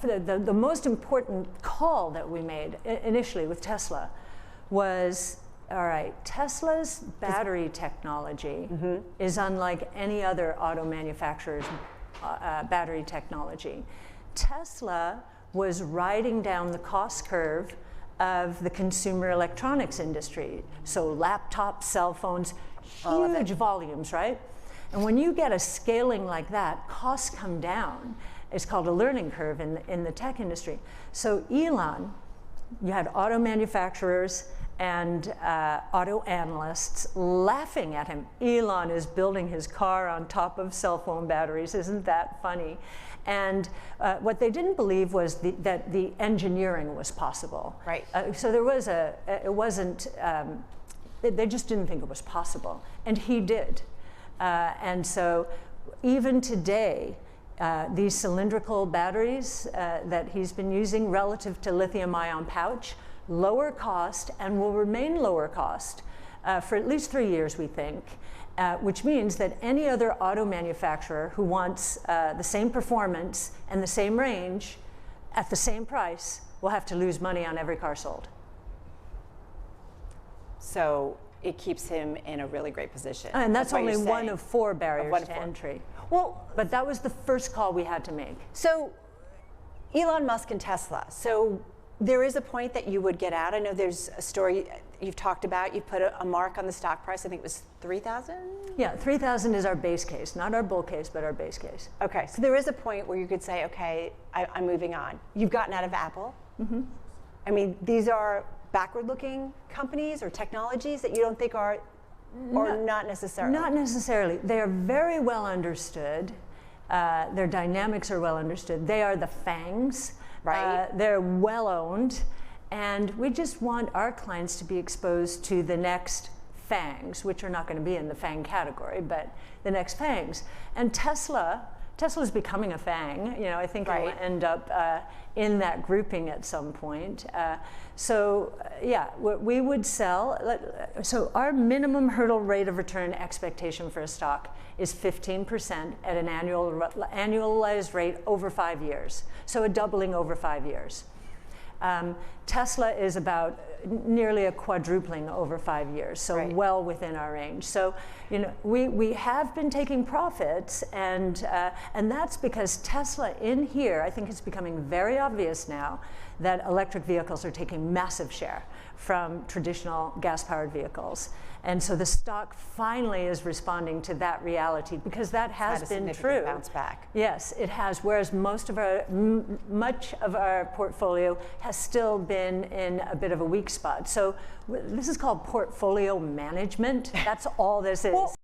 well, the most important call that we made initially with Tesla was, all right, Tesla's battery technology is unlike any other auto manufacturer's battery technology. Tesla was riding down the cost curve of the consumer electronics industry. So laptops, cell phones, huge volumes, right? And when you get a scaling like that, costs come down. It's called a learning curve in the tech industry. So Elon, you had auto manufacturers and auto analysts laughing at him. Elon is building his car on top of cell phone batteries. Isn't that funny? And what they didn't believe was that the engineering was possible. Right. So there was it wasn't, they just didn't think it was possible. And he did. And so even today, these cylindrical batteries that he's been using relative to lithium-ion pouch, lower cost and will remain lower cost for at least 3 years, we think, which means that any other auto manufacturer who wants the same performance and the same range at the same price will have to lose money on every car sold. So it keeps him in a really great position. And that's only one of 4 barriers to entry. Well, but that was the first call we had to make. So Elon Musk and Tesla. So there is a point that you would get out. I know there's a story you've talked about. You put a mark on the stock price. I think it was 3,000? Yeah, 3,000 is our base case. Not our bull case, but our base case. Okay, so there is a point where you could say, okay, I'm moving on. You've gotten out of Apple. I mean, these are backward-looking companies or technologies that you don't think are, or not necessarily? Not necessarily. They are very well understood. Their dynamics are well understood. They are the FANGs. Right. They're well owned. And we just want our clients to be exposed to the next FANGs, which are not going to be in the FANG category, but the next FANGs. And Tesla's becoming a FANG. You know, I think it'll end up in that grouping at some point. Yeah, we would sell. So our minimum hurdle rate of return expectation for a stock is 15% at an annualized rate over 5 years. So a doubling over 5 years. Tesla is about nearly a quadrupling over 5 years, so well within our range. So, you know, we have been taking profits, and that's because Tesla in here, I think it's becoming very obvious now that electric vehicles are taking massive share from traditional gas-powered vehicles. And so the stock finally is responding to that reality, because that has been true. Bounce back. Yes, it has. Whereas much of our portfolio has still been in a bit of a weak spot. So this is called portfolio management. That's all this is. Well,